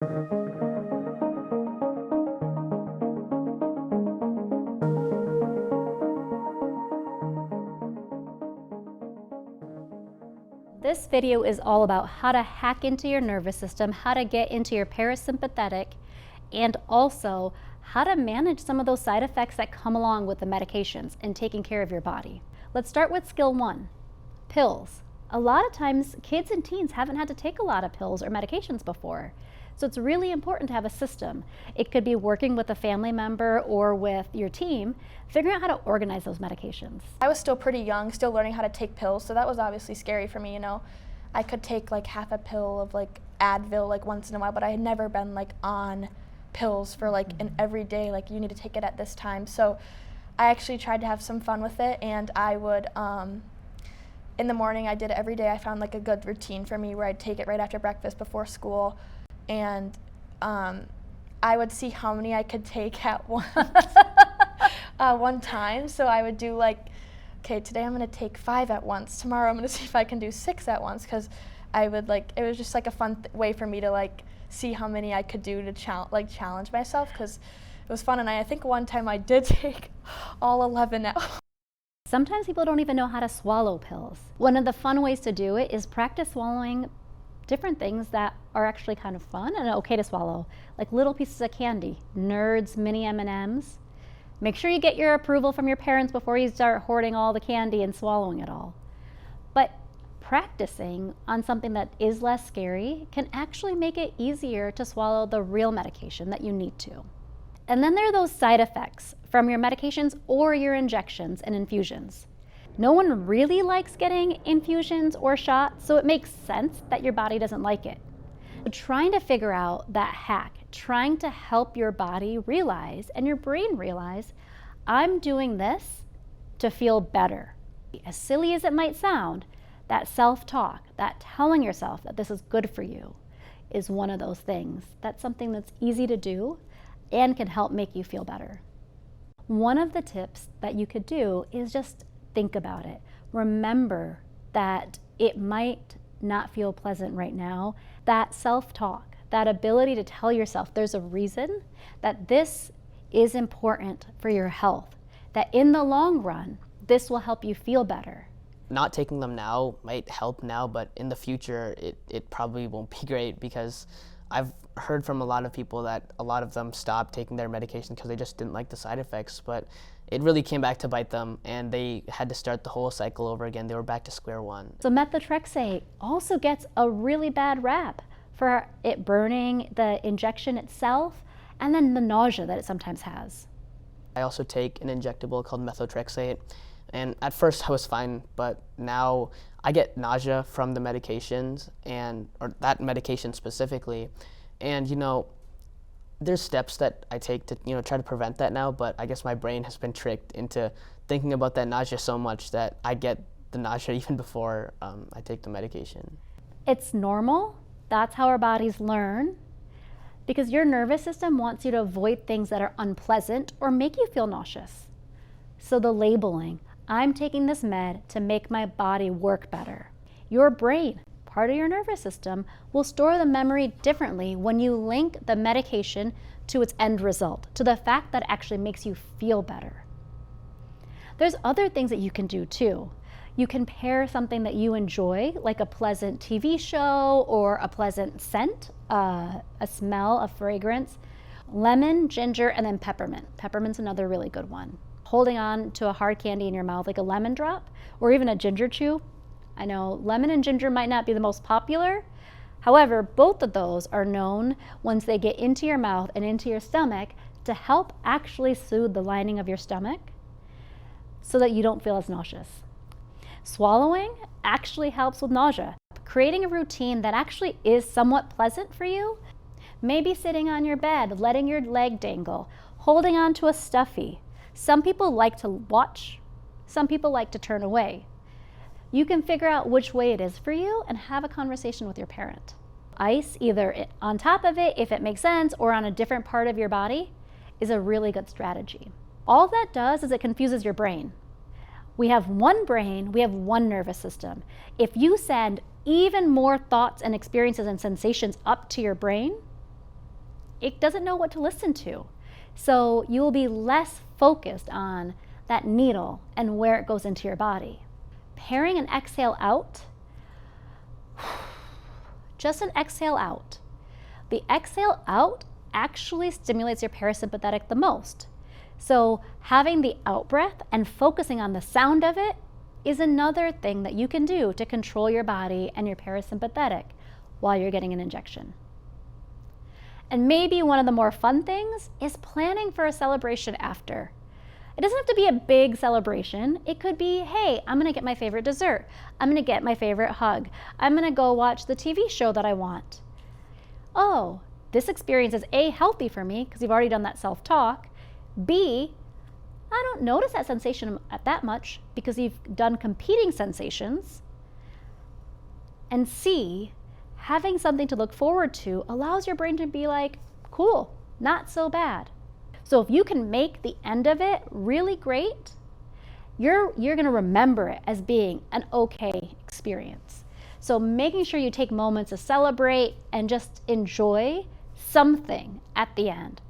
This video is all about how to hack into your nervous system, how to get into your parasympathetic, and also how to manage some of those side effects that come along with the medications and taking care of your body. Let's start with skill one, pills. A lot of times kids and teens haven't had to take a lot of pills or medications before. So it's really important to have a system. It could be working with a family member or with your team, figuring out how to organize those medications. I was still pretty young, still learning how to take pills, so that was obviously scary for me, I could take like half a pill of like Advil like once in a while, but I had never been like on pills for like an everyday, like you need to take it at this time. So I actually tried to have some fun with it, and I would, in the morning I did it every day. I found like a good routine for me where I'd take it right after breakfast before school, and I would see how many I could take at once, one time. So I would do like, okay, today I'm gonna take 5 at once. Tomorrow I'm gonna see if I can do 6 at once, because I would like, it was just like a fun way for me to like see how many I could do to challenge myself, because it was fun. And I think one time I did take all 11 at once. Sometimes people don't even know how to swallow pills. One of the fun ways to do it is practice swallowing different things that are actually kind of fun and okay to swallow, like little pieces of candy, Nerds, mini M&Ms. Make sure you get your approval from your parents before you start hoarding all the candy and swallowing it all. But practicing on something that is less scary can actually make it easier to swallow the real medication that you need to. And then there are those side effects from your medications or your injections and infusions. No one really likes getting infusions or shots, so it makes sense that your body doesn't like it. But trying to figure out that hack, trying to help your body realize and your brain realize, I'm doing this to feel better. As silly as it might sound, that self-talk, that telling yourself that this is good for you, is one of those things. That's something that's easy to do and can help make you feel better. One of the tips that you could do is just think about it. Remember that it might not feel pleasant right now. That self-talk, that ability to tell yourself there's a reason that this is important for your health, that in the long run, this will help you feel better. Not taking them now might help now, but in the future, it probably won't be great, because I've heard from a lot of people that a lot of them stopped taking their medication because they just didn't like the side effects, but it really came back to bite them, and they had to start the whole cycle over again. They were back to square one. So methotrexate also gets a really bad rap for it burning the injection itself and then the nausea that it sometimes has. I also take an injectable called methotrexate, and at first I was fine, but now I get nausea from the medications, or that medication specifically, and there's steps that I take to try to prevent that now, but I guess my brain has been tricked into thinking about that nausea so much that I get the nausea even before I take the medication. It's normal. That's how our bodies learn, because your nervous system wants you to avoid things that are unpleasant or make you feel nauseous. So the labeling, I'm taking this med to make my body work better. Your brain, part of your nervous system, will store the memory differently when you link the medication to its end result, to the fact that it actually makes you feel better. There's other things that you can do too. You can pair something that you enjoy, like a pleasant TV show or a pleasant scent, a smell, a fragrance. Lemon, ginger, and then peppermint. Peppermint's another really good one. Holding on to a hard candy in your mouth, like a lemon drop or even a ginger chew. I know lemon and ginger might not be the most popular. However, both of those are known, once they get into your mouth and into your stomach, to help actually soothe the lining of your stomach so that you don't feel as nauseous. Swallowing actually helps with nausea. Creating a routine that actually is somewhat pleasant for you, maybe sitting on your bed, letting your leg dangle, holding on to a stuffy. Some people like to watch, some people like to turn away. You can figure out which way it is for you and have a conversation with your parent. Ice, either on top of it, if it makes sense, or on a different part of your body, is a really good strategy. All that does is it confuses your brain. We have one brain, we have one nervous system. If you send even more thoughts and experiences and sensations up to your brain, it doesn't know what to listen to. So you will be less focused on that needle and where it goes into your body. Pairing an exhale out, just an exhale out. The exhale out actually stimulates your parasympathetic the most. So having the out breath and focusing on the sound of it is another thing that you can do to control your body and your parasympathetic while you're getting an injection. And maybe one of the more fun things is planning for a celebration after. It doesn't have to be a big celebration. It could be, hey, I'm gonna get my favorite dessert. I'm gonna get my favorite hug. I'm gonna go watch the TV show that I want. Oh, this experience is A, healthy for me because you've already done that self-talk. B, I don't notice that sensation at that much because you've done competing sensations. And C, having something to look forward to allows your brain to be like, cool, not so bad. So if you can make the end of it really great, you're gonna remember it as being an okay experience. So making sure you take moments to celebrate and just enjoy something at the end.